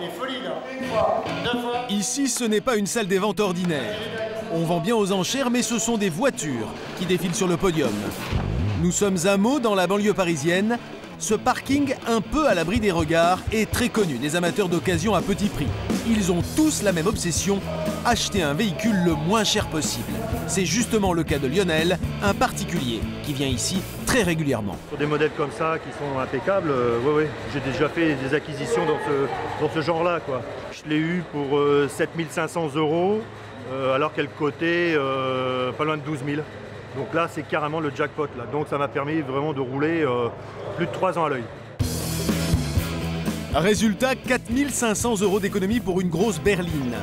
des folies là. Une fois, deux fois. Ici, ce n'est pas une salle des ventes ordinaire. On vend bien aux enchères, mais ce sont des voitures qui défilent sur le podium. Nous sommes à Meaux, dans la banlieue parisienne. Ce parking, un peu à l'abri des regards, est très connu des amateurs d'occasion à petit prix. Ils ont tous la même obsession, acheter un véhicule le moins cher possible. C'est justement le cas de Lionel, un particulier qui vient ici très régulièrement. Sur des modèles comme ça qui sont impeccables, ouais, j'ai déjà fait des acquisitions dans ce genre-là, quoi. Je l'ai eu pour 7 500 €, alors qu'elle cotait pas loin de 12 000. Donc là, c'est carrément le jackpot, là. Donc ça m'a permis vraiment de rouler plus de 3 ans à l'œil. Résultat, 4 500 € d'économie pour une grosse berline.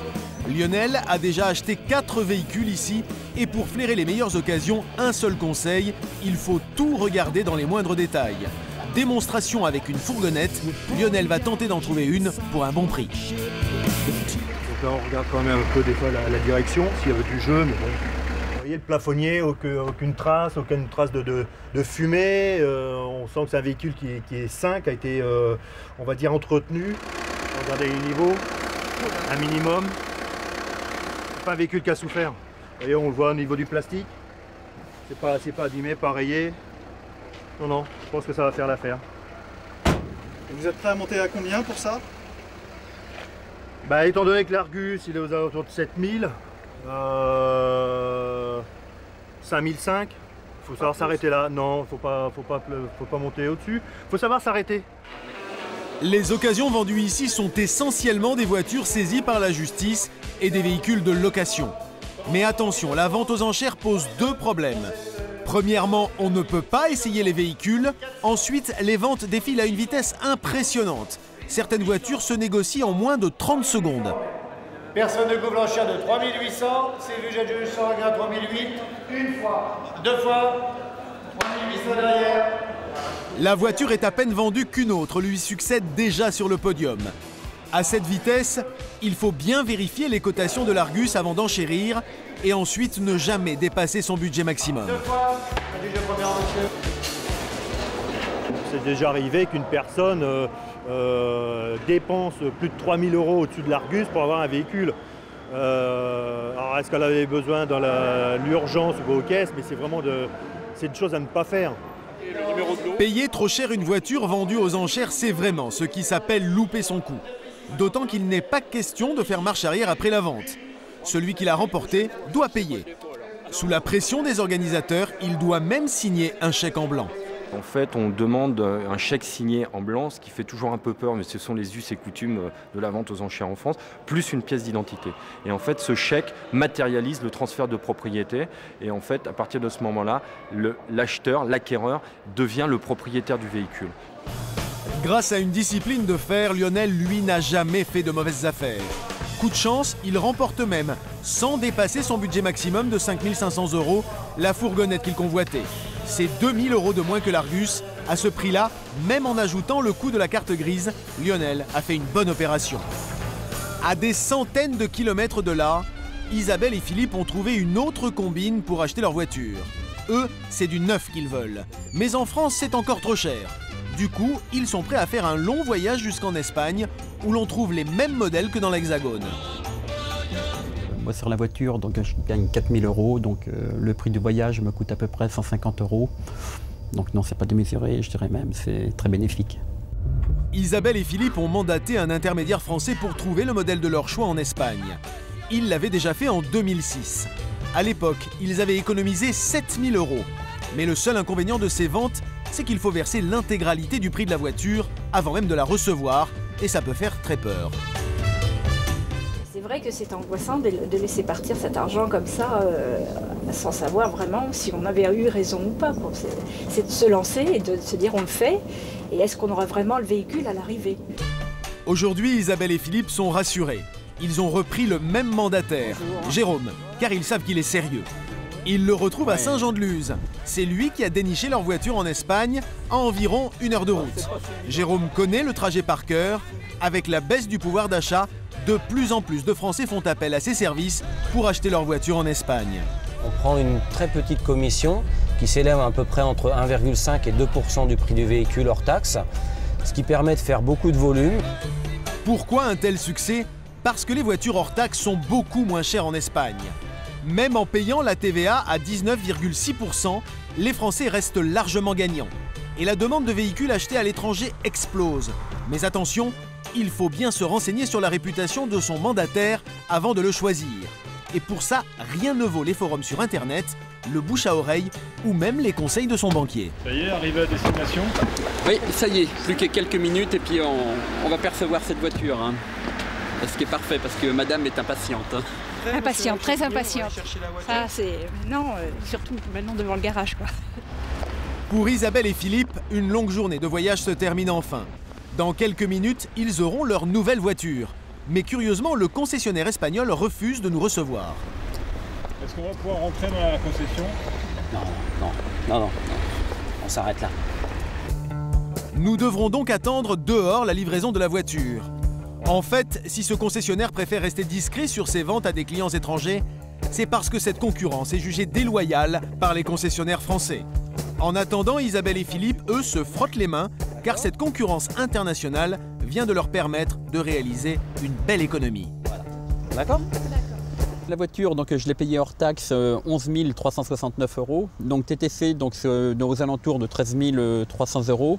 Lionel a déjà acheté 4 véhicules ici et pour flairer les meilleures occasions, un seul conseil, il faut tout regarder dans les moindres détails. Démonstration avec une fourgonnette, Lionel va tenter d'en trouver une pour un bon prix. Donc là, on regarde quand même un peu des fois la direction, s'il y avait du jeu, mais bon. Vous voyez le plafonnier, aucune trace de fumée. On sent que c'est un véhicule qui est sain, qui a été, on va dire, entretenu. Regardez les niveaux, un minimum. C'est pas un véhicule qui a souffert. Vous voyez, on le voit au niveau du plastique. C'est pas abîmé, pas rayé. Non, je pense que ça va faire l'affaire. Vous êtes prêt à monter à combien pour ça? Bah, étant donné que l'Argus, il est aux alentours de 7000. 5005, il faut savoir s'arrêter là. Non, faut pas monter au-dessus. Il faut savoir s'arrêter. Les occasions vendues ici sont essentiellement des voitures saisies par la justice et des véhicules de location. Mais attention, la vente aux enchères pose 2 problèmes. Premièrement, on ne peut pas essayer les véhicules. Ensuite, les ventes défilent à une vitesse impressionnante. Certaines voitures se négocient en moins de 30 secondes. Personne ne couvre l'enchère de 3800, c'est vu, j'ai 3008, une fois, deux fois, 3800 derrière. La voiture est à peine vendue qu'une autre lui succède déjà sur le podium. À cette vitesse, il faut bien vérifier les cotations de l'Argus avant d'enchérir et ensuite ne jamais dépasser son budget maximum. Deux fois, monsieur. C'est déjà arrivé qu'une personne dépense plus de 3 000 € au-dessus de l'Argus pour avoir un véhicule. Alors est-ce qu'elle avait besoin dans l'urgence ou aux caisses, mais c'est une chose à ne pas faire. Payer trop cher une voiture vendue aux enchères, c'est vraiment ce qui s'appelle louper son coup. D'autant qu'il n'est pas question de faire marche arrière après la vente. Celui qui l'a remporté doit payer. Sous la pression des organisateurs, il doit même signer un chèque en blanc. En fait, on demande un chèque signé en blanc, ce qui fait toujours un peu peur, mais ce sont les us et coutumes de la vente aux enchères en France, plus une pièce d'identité. Et en fait, ce chèque matérialise le transfert de propriété. Et en fait, à partir de ce moment-là, l'acheteur, l'acquéreur, devient le propriétaire du véhicule. Grâce à une discipline de fer, Lionel, lui, n'a jamais fait de mauvaises affaires. Coup de chance, il remporte même, sans dépasser son budget maximum de 5 500 €, la fourgonnette qu'il convoitait. C'est 2 000 € de moins que l'Argus. À ce prix-là, même en ajoutant le coût de la carte grise, Lionel a fait une bonne opération. À des centaines de kilomètres de là, Isabelle et Philippe ont trouvé une autre combine pour acheter leur voiture. Eux, c'est du neuf qu'ils veulent. Mais en France, c'est encore trop cher. Du coup, ils sont prêts à faire un long voyage jusqu'en Espagne, où l'on trouve les mêmes modèles que dans l'Hexagone. Moi, sur la voiture, donc, je gagne 4 000 €, donc le prix du voyage me coûte à peu près 150 €. Donc non, c'est pas démesuré, je dirais même, c'est très bénéfique. Isabelle et Philippe ont mandaté un intermédiaire français pour trouver le modèle de leur choix en Espagne. Ils l'avaient déjà fait en 2006. À l'époque, ils avaient économisé 7 000 €. Mais le seul inconvénient de ces ventes, c'est qu'il faut verser l'intégralité du prix de la voiture avant même de la recevoir, et ça peut faire très peur. C'est vrai que c'est angoissant de laisser partir cet argent comme ça, sans savoir vraiment si on avait eu raison ou pas. C'est de se lancer et de se dire on le fait, et est-ce qu'on aura vraiment le véhicule à l'arrivée? Aujourd'hui, Isabelle et Philippe sont rassurés. Ils ont repris le même mandataire, Jérôme, car ils savent qu'il est sérieux. Ils le retrouvent à Saint-Jean-de-Luz. C'est lui qui a déniché leur voiture en Espagne à environ 1 heure de route. Jérôme connaît le trajet par cœur. Avec la baisse du pouvoir d'achat, de plus en plus de Français font appel à ses services pour acheter leur voiture en Espagne. On prend une très petite commission qui s'élève à peu près entre 1,5 et 2% du prix du véhicule hors taxe, ce qui permet de faire beaucoup de volume. Pourquoi un tel succès? Parce que les voitures hors taxe sont beaucoup moins chères en Espagne. Même en payant la TVA à 19,6%, les Français restent largement gagnants. Et la demande de véhicules achetés à l'étranger explose. Mais attention, il faut bien se renseigner sur la réputation de son mandataire avant de le choisir. Et pour ça, rien ne vaut les forums sur Internet, le bouche à oreille ou même les conseils de son banquier. Ça y est, arrivé à destination? Oui, ça y est, plus que quelques minutes et puis on va percevoir cette voiture. Hein. Ce qui est parfait parce que madame est impatiente. Hein. Impatiente, très impatiente. Ça, c'est maintenant, surtout maintenant devant le garage, quoi. Pour Isabelle et Philippe, une longue journée de voyage se termine enfin. Dans quelques minutes, ils auront leur nouvelle voiture. Mais curieusement, le concessionnaire espagnol refuse de nous recevoir. Est-ce qu'on va pouvoir rentrer dans la concession? Non. On s'arrête là. Nous devrons donc attendre dehors la livraison de la voiture. En fait, si ce concessionnaire préfère rester discret sur ses ventes à des clients étrangers, c'est parce que cette concurrence est jugée déloyale par les concessionnaires français. En attendant, Isabelle et Philippe, eux, se frottent les mains, car cette concurrence internationale vient de leur permettre de réaliser une belle économie. Voilà. D'accord ? La voiture, donc, je l'ai payée hors taxe 11 369 €. Donc TTC, donc, aux alentours de 13 300 €.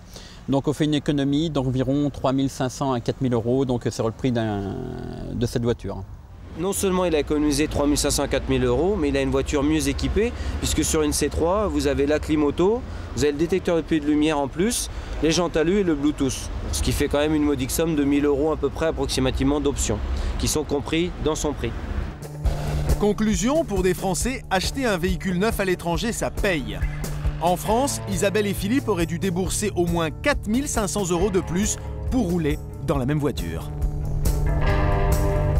Donc on fait une économie d'environ 3 500 à 4 000 €. Donc c'est le prix de cette voiture. Non seulement il a économisé 3 500 à 4 000 €, mais il a une voiture mieux équipée, puisque sur une C3, vous avez la clim auto, vous avez le détecteur de pluie de lumière en plus, les jantes alu et le Bluetooth. Ce qui fait quand même une modique somme de 1 000 € à peu près approximativement d'options, qui sont compris dans son prix. Conclusion, pour des Français, acheter un véhicule neuf à l'étranger, ça paye. En France, Isabelle et Philippe auraient dû débourser au moins 4 500 € de plus pour rouler dans la même voiture.